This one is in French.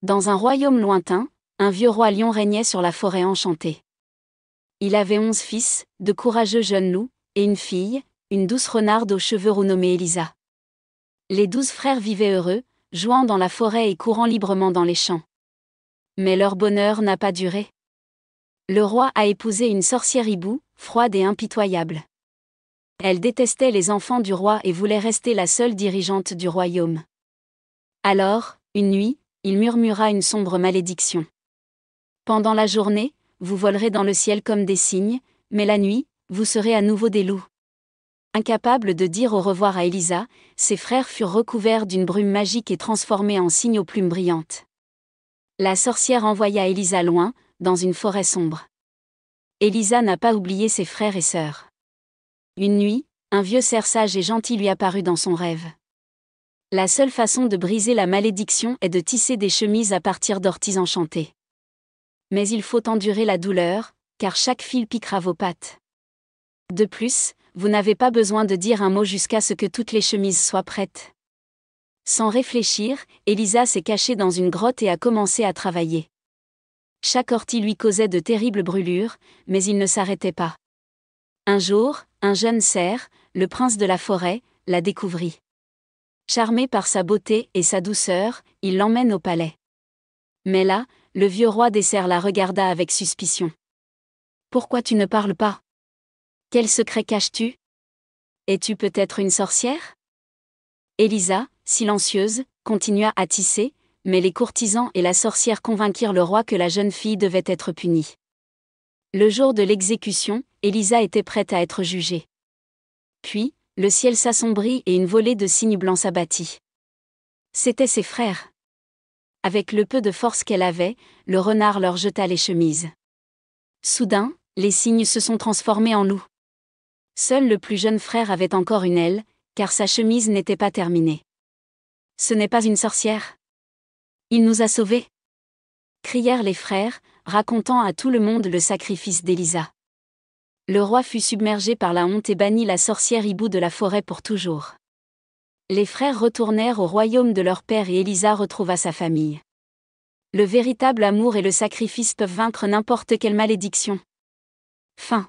Dans un royaume lointain, un vieux roi lion régnait sur la forêt enchantée. Il avait 11 fils, de courageux jeunes loups, et une fille, une douce renarde aux cheveux roux nommée Elisa. Les 12 frères vivaient heureux, jouant dans la forêt et courant librement dans les champs. Mais leur bonheur n'a pas duré. Le roi a épousé une sorcière hibou, froide et impitoyable. Elle détestait les enfants du roi et voulait rester la seule dirigeante du royaume. Alors, une nuit, il murmura une sombre malédiction. Pendant la journée, vous volerez dans le ciel comme des cygnes, mais la nuit, vous serez à nouveau des loups. Incapables de dire au revoir à Elisa, ses frères furent recouverts d'une brume magique et transformés en cygnes aux plumes brillantes. La sorcière envoya Elisa loin, dans une forêt sombre. Elisa n'a pas oublié ses frères et sœurs. Une nuit, un vieux cerf sage et gentil lui apparut dans son rêve. La seule façon de briser la malédiction est de tisser des chemises à partir d'orties enchantées. Mais il faut endurer la douleur, car chaque fil piquera vos pattes. De plus, vous n'avez pas besoin de dire un mot jusqu'à ce que toutes les chemises soient prêtes. Sans réfléchir, Elisa s'est cachée dans une grotte et a commencé à travailler. Chaque ortie lui causait de terribles brûlures, mais il ne s'arrêtait pas. Un jour, un jeune cerf, le prince de la forêt, la découvrit. Charmé par sa beauté et sa douceur, il l'emmène au palais. Mais là, le vieux roi des cerfs la regarda avec suspicion. « Pourquoi tu ne parles pas ? Quel secret caches-tu ? Es-tu peut-être une sorcière ?» Elisa, silencieuse, continua à tisser, mais les courtisans et la sorcière convainquirent le roi que la jeune fille devait être punie. Le jour de l'exécution, Elisa était prête à être jugée. Puis, le ciel s'assombrit et une volée de cygnes blancs s'abattit. C'étaient ses frères. Avec le peu de force qu'elle avait, le renard leur jeta les chemises. Soudain, les cygnes se sont transformés en loups. Seul le plus jeune frère avait encore une aile, car sa chemise n'était pas terminée. « Ce n'est pas une sorcière. Il nous a sauvés !» crièrent les frères, racontant à tout le monde le sacrifice d'Elisa. Le roi fut submergé par la honte et bannit la sorcière hibou de la forêt pour toujours. Les frères retournèrent au royaume de leur père et Elisa retrouva sa famille. Le véritable amour et le sacrifice peuvent vaincre n'importe quelle malédiction. Fin.